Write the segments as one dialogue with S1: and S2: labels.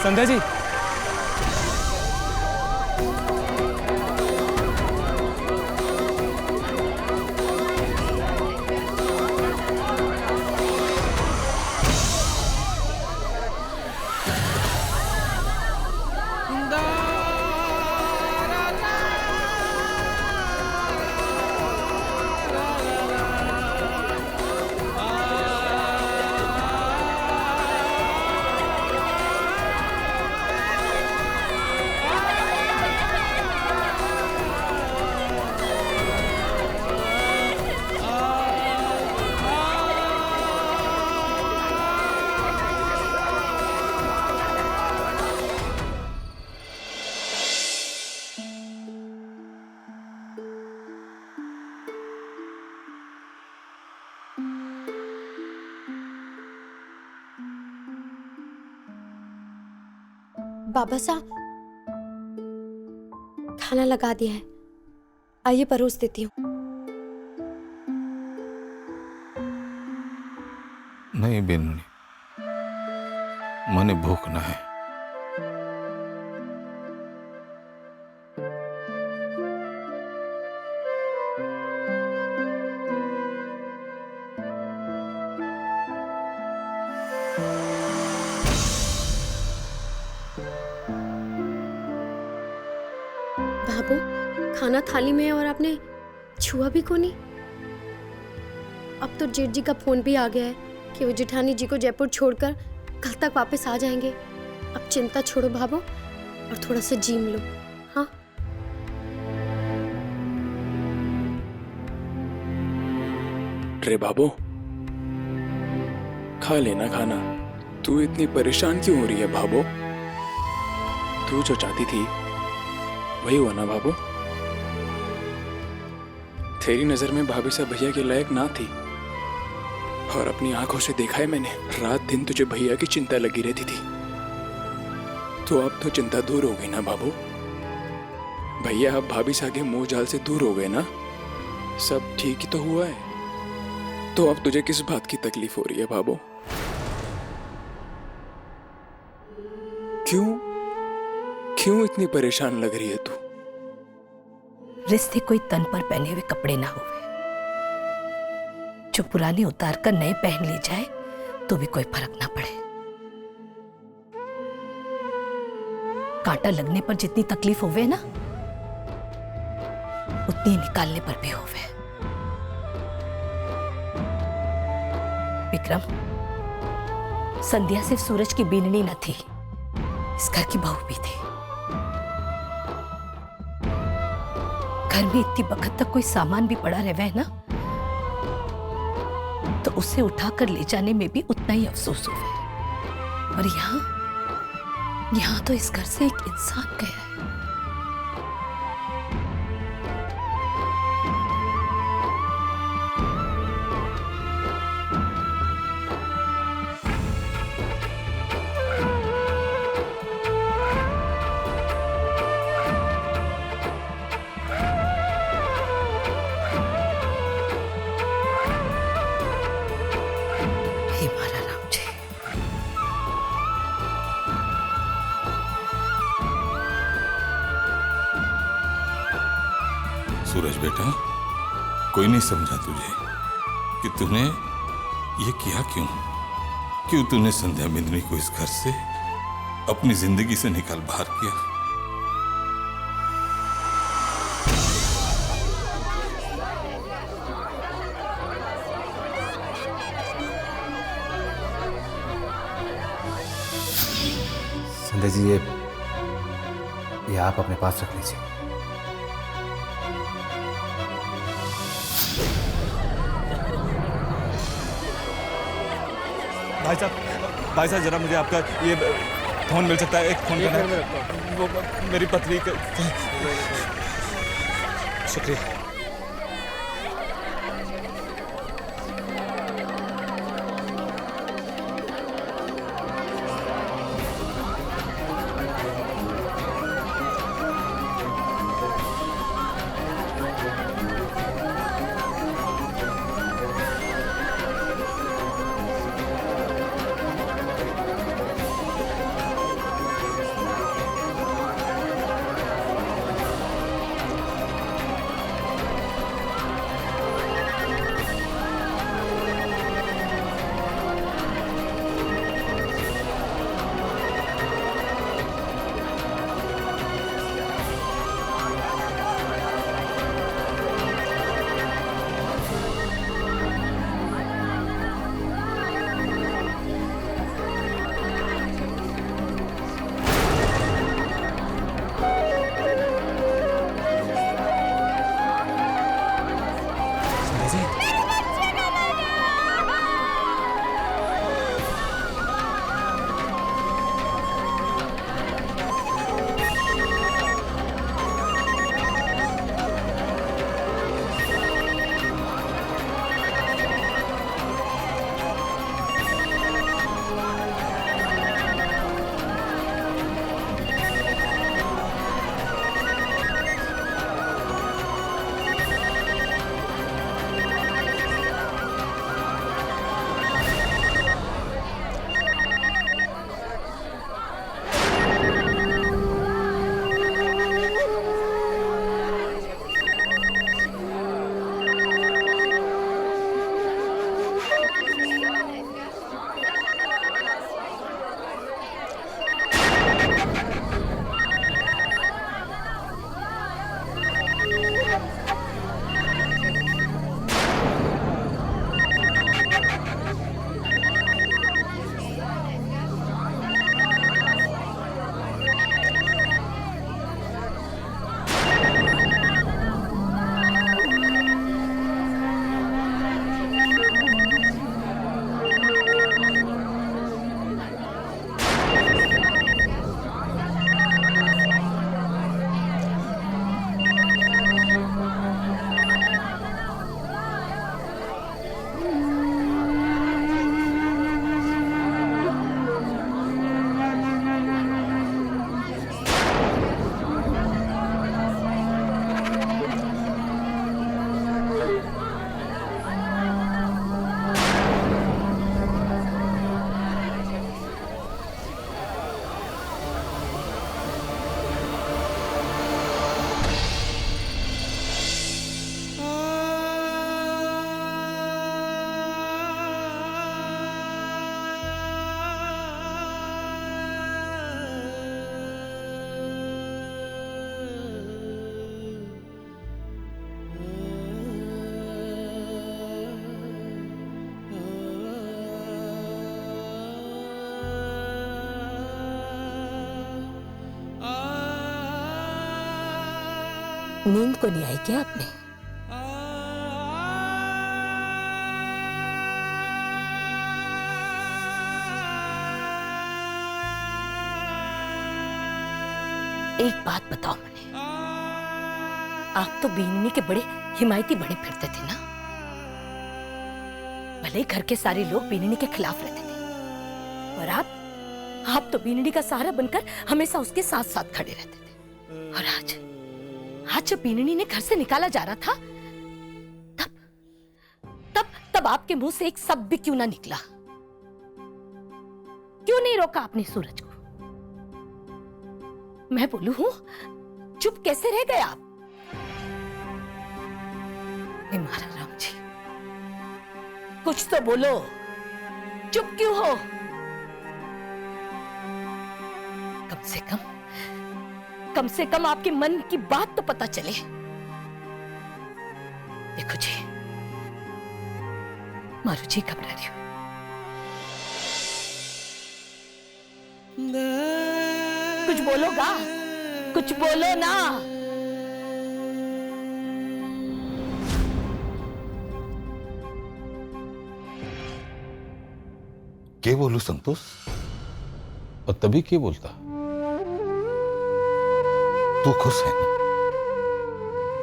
S1: संध्या जी,
S2: बाबा साहब, खाना लगा दिया है, आइए परोस देती हूँ।
S3: नहीं बेनुनी, मने भूख ना है।
S2: बाबू, खाना थाली में है और आपने छुआ भी को नहीं। अब तो जेठ जी का फोन भी आ गया है कि वो जेठानी जी को जयपुर छोड़कर कल तक वापस आ जाएंगे। अब चिंता छोड़ो बाबू और थोड़ा सा जीम लो। हाँ,
S4: रे बाबू, खा लेना खाना। तू इतनी परेशान क्यों हो रही है बाबू? तू जो चाहती थी वही हुआ ना बाबू? तेरी नजर में भाभी साहब भैया के लायक ना थी, और अपनी आंखों से देखा है मैंने, रात दिन तुझे भैया की चिंता लगी रहती थी। तो अब तो चिंता दूर हो गई ना बाबू? भैया अब भाभी साहब के मोह जाल से दूर हो गए ना? सब ठीक ही तो हुआ है। तो अब तुझे किस बात की तकलीफ हो रही है बाबू? क्यों क्यों इतनी परेशान लग रही है तू?
S5: रिश्ते कोई तन पर पहने हुए कपड़े ना हुए, जो पुराने उतार कर नए पहन लिए जाए तो भी कोई फर्क ना पड़े। कांटा लगने पर जितनी तकलीफ होवे ना, उतनी निकालने पर भी होवे। विक्रम, संध्या सिर्फ सूरज की बीननी न थी, इस घर की बहू भी थी। घर में इतनी वक्त तक कोई सामान भी पड़ा रहे ना, तो उसे उठाकर ले जाने में भी उतना ही अफसोस हुआ। और यहाँ तो इस घर से एक इंसान गया है। हे मारा राम जी।
S3: सूरज बेटा, कोई नहीं समझा तुझे कि तूने ये किया क्यों? क्यों तूने संध्या बिंदनी को इस घर से, अपनी जिंदगी से निकाल बाहर किया?
S1: संध्या जी, ये आप अपने पास रख लीजिए। भाई साहब जरा मुझे आपका ये फोन मिल सकता है? एक फोन करना है, वो मेरी पत्नी का। शुक्रिया।
S5: नींद को नहीं आई क्या आपने? एक बात बताओ मुझे, आप तो बीननी के बड़े हिमायती बने फिरते थे ना? भले ही घर के सारे लोग बीननी के खिलाफ रहते थे, और आप तो बीननी का सहारा बनकर हमेशा उसके साथ साथ खड़े रहते थे। और आज जब बीननी ने घर से निकाला जा रहा था, तब आपके मुंह से एक शब्द भी क्यों ना निकला? क्यों नहीं रोका आपने सूरज को? मैं बोलू हूं, चुप कैसे रह गए आप? महाराज राम जी, कुछ तो बोलो, चुप क्यों हो? कम से कम आपके मन की बात तो पता चले। देखो जी, मारू जी घबरा रही हो। कुछ बोलोगा? कुछ बोलो ना।
S3: क्या बोलूं संतोष? और तभी क्या बोलता? तू खुश है ना?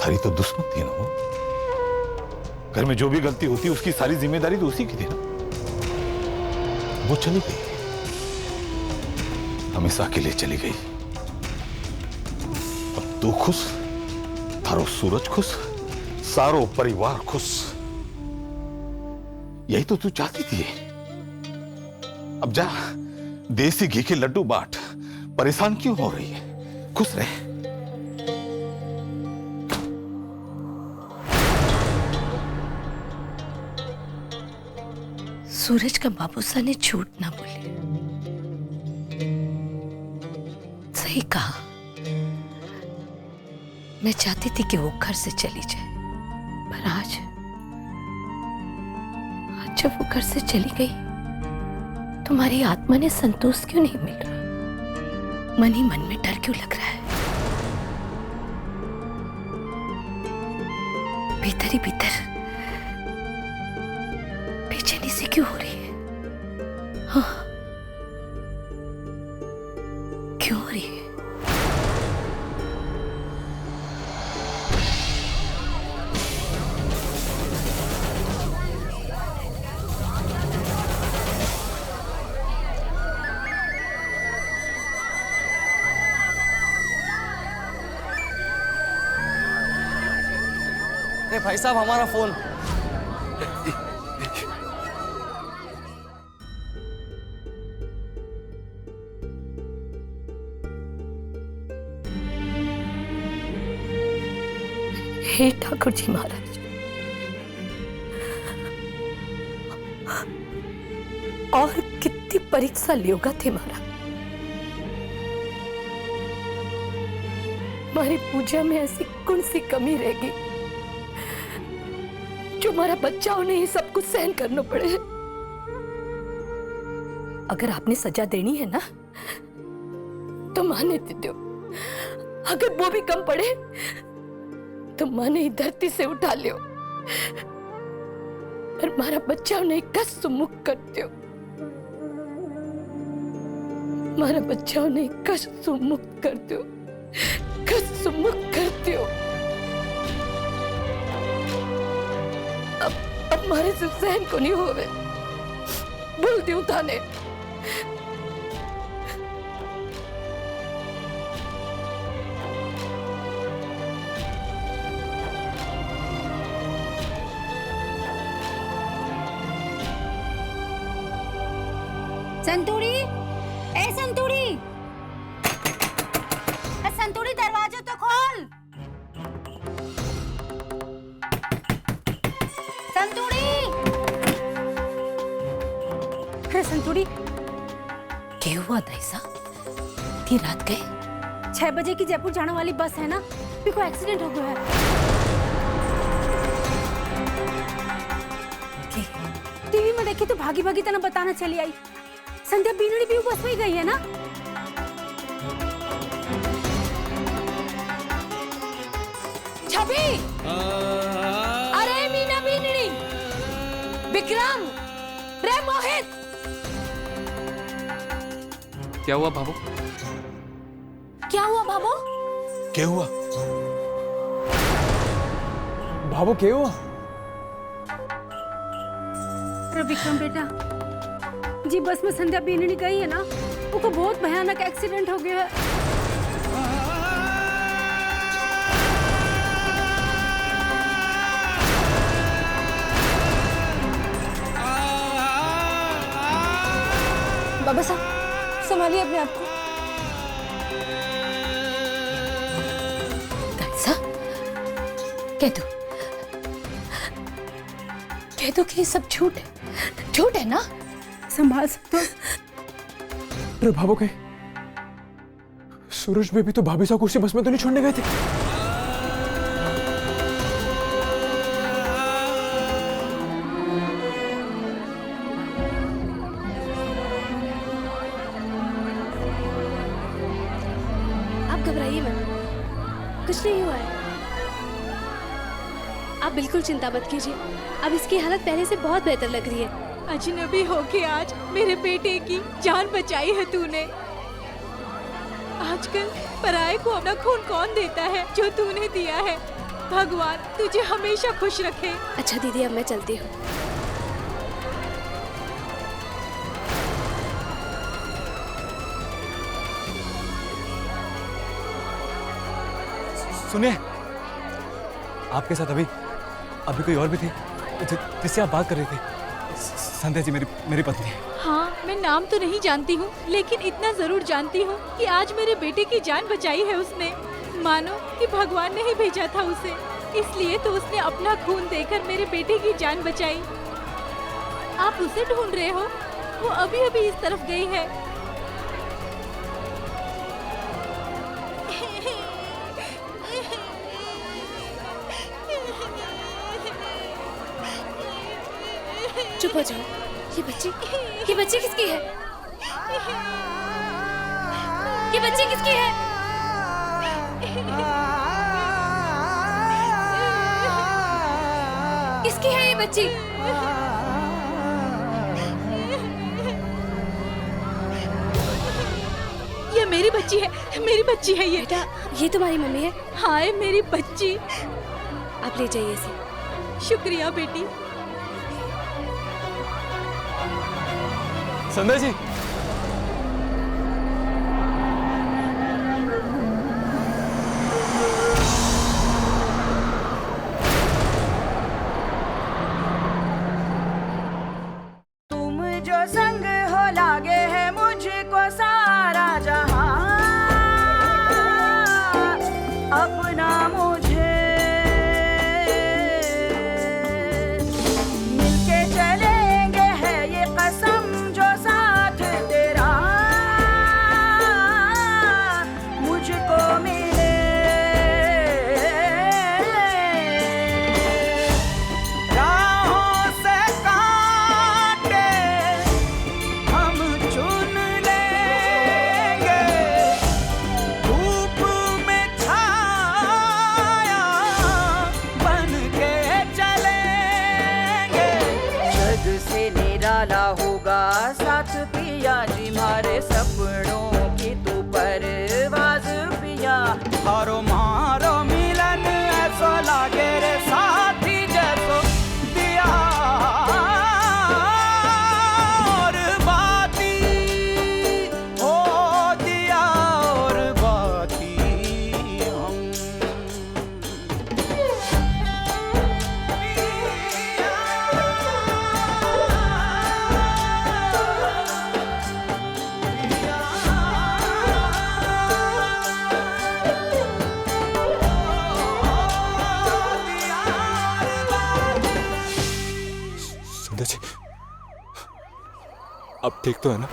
S3: थारी तो दुश्मन थी ना वो। घर में जो भी गलती होती उसकी सारी जिम्मेदारी तो उसी की थी ना। वो चली गई, हमेशा के लिए चली गई। अब तू खुश, थारो सूरज खुश, सारो परिवार खुश। यही तो तू चाहती थी। अब जा देसी घी के लड्डू बांट। परेशान क्यों हो रही है? खुश रहे।
S5: सूरज का बाबूसा ने झूठ ना बोली, सही कहा। मैं चाहती थी कि वो घर से चली जाए, पर आज जब वो घर से चली गई, तुम्हारी आत्मा ने संतोष क्यों नहीं मिल रहा? मन ही मन में डर क्यों लग रहा है? भीतर ही भीतर बेचैनी से क्यों हो रही है? हाँ, क्यों हो रही है?
S6: भाई साहब, हमारा फोन।
S5: हे ठाकुर जी महाराज, और कितनी परीक्षा लियोगा थे महाराज? हमारी पूजा में ऐसी कौन सी कमी रहेगी जो हमारा बच्चा उन्हें ही सब कुछ सहन करना पड़े? अगर आपने सजा देनी है ना, तो माने दे दो। अगर वो भी कम पड़े तो माने ही धरती से उठा लियो, पर हमारा बच्चा उन्हें कष्ट मुक्त कर दो। हमारा बच्चा उन्हें कष्ट मुक्त कर दो, कष्ट मुक्त कर दो। अब हमारे से सहन को नहीं होवे, बोल दो थाने।
S7: संतूरी, ए संतूरी, संतूरी दरवाजा तो खोल। संतूरी, संतूरी,
S5: क्या हुआ दाइसा? इतनी रात गए?
S7: 6 बजे की जयपुर जाने वाली बस है ना, कोई एक्सीडेंट हो गया है। टीवी में देखी तो भागी भागी तना बताना चली आई। संध्या बीनड़ी भी बस में ही गई है ना?
S5: भाभी, अरे मीना बीनड़ी, विक्रम, रे मोहित।
S6: क्या हुआ भाभो?
S5: क्या हुआ बाबू?
S1: क्या हुआ?
S4: भाभो क्या हुआ?
S7: अरे विक्रम बेटा जी, बस में संध्या बीननी गई है ना, उनको बहुत भयानक एक्सीडेंट हो गया है।
S2: बाबा साहब संभालिए अपने आप को।
S5: कह दो कि ये सब झूठ है ना?
S7: संभाल सकते हो?
S4: अरे भाभो के सूरज बेबी तो भाभी साहब को उसी बस में तो नहीं छोड़ने गए थे?
S2: आप घबराइए मत, कुछ नहीं हुआ है। आप बिल्कुल चिंता मत कीजिए, अब इसकी हालत पहले से बहुत बेहतर लग रही है।
S8: अजनबी होके आज मेरे बेटे की जान बचाई है तूने। आजकल पराये को अपना खून कौन देता है जो तूने दिया है। भगवान तुझे हमेशा खुश रखे।
S2: अच्छा दीदी, अब मैं चलती हूँ।
S1: सुनिए, आपके साथ अभी कोई और भी थी जिससे आप बात कर रही थी? संध्या जी मेरी पत्नी है।
S8: हाँ, मैं नाम तो नहीं जानती हूँ, लेकिन इतना जरूर जानती हूँ कि आज मेरे बेटे की जान बचाई है उसने। मानो कि भगवान ने ही भेजा था उसे, इसलिए तो उसने अपना खून देकर मेरे बेटे की जान बचाई। आप उसे ढूंढ रहे हो? वो अभी अभी इस तरफ गई है।
S2: चुप हो जाओ। ये बच्ची किसकी है? ये बच्ची किसकी है? किसकी है ये बच्ची?
S8: ये मेरी बच्ची है, मेरी बच्ची है ये।
S2: बेटा, ये तुम्हारी मम्मी है?
S8: हाँ, ये मेरी बच्ची।
S2: आप ले जाइए इसे।
S8: शुक्रिया बेटी।
S1: संध्या जी,
S9: तुम जो संग हो लागे है मुझको सारा जहां, अपना मुझे मिलके चलेंगे है ये कसम जो साथ तेरा मुझको मिले। राहों से कांटे हम चुन लेंगे, धूप में छाया बन के चलेंगे। जग से निराला होगा साथ पिया जी, मारे सपनों की तू परवाज पिया। हारो मारो मिलन ऐसो लागे रे साथी जैसो दिया और बाती हो दिया और बाती हम।
S1: संध्या जी, आप ठीक तो है ना?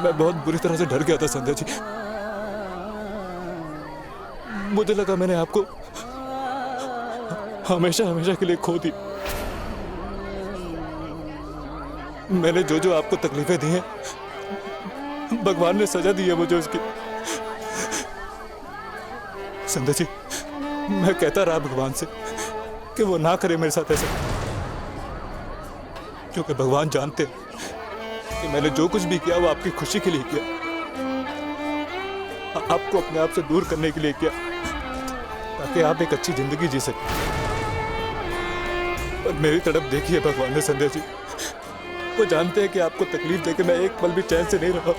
S1: मैं बहुत बुरी तरह से डर गया था संध्या जी। मुझे लगा मैंने आपको हमेशा हमेशा के लिए खो दी। मैंने जो जो आपको तकलीफें दी हैं, भगवान ने सजा दी है मुझे उसकी। संध्या जी, मैं कहता रहा भगवान से कि वो ना करे मेरे साथ ऐसा, क्योंकि भगवान जानते हैं कि मैंने जो कुछ भी किया वो आपकी खुशी के लिए किया, आपको अपने आप से दूर करने के लिए किया, ताकि आप एक अच्छी जिंदगी जी सकें। और मेरी तरफ देखिए भगवान ने संध्या जी, वो जानते हैं कि आपको तकलीफ देके मैं एक पल भी चैन से नहीं रहा,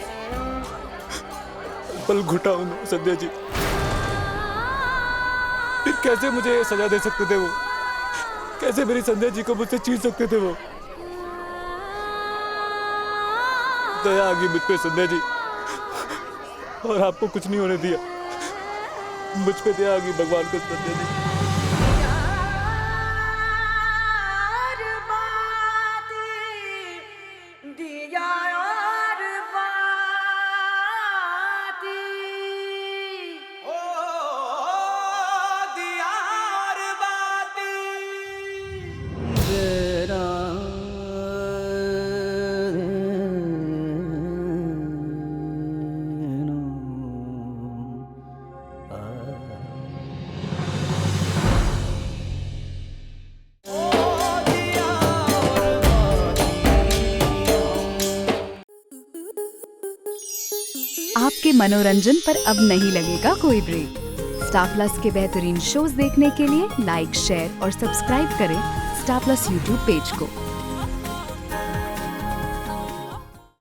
S1: पल घुटा हूं मैं संध्या जी। फिर कैसे मुझे ये सजा दे सकते थे वो? कैसे मेरी संध्या जी को मुझसे छीन सकते थे वो? दया आ गई मुझ पे संध्या जी, और आपको कुछ नहीं होने दिया। मुझ पे दया आ गई भगवान को संध्या जी।
S10: आपके मनोरंजन पर अब नहीं लगेगा कोई ब्रेक। स्टार प्लस के बेहतरीन शोज देखने के लिए लाइक, शेयर और सब्सक्राइब करें स्टार प्लस यूट्यूब पेज को।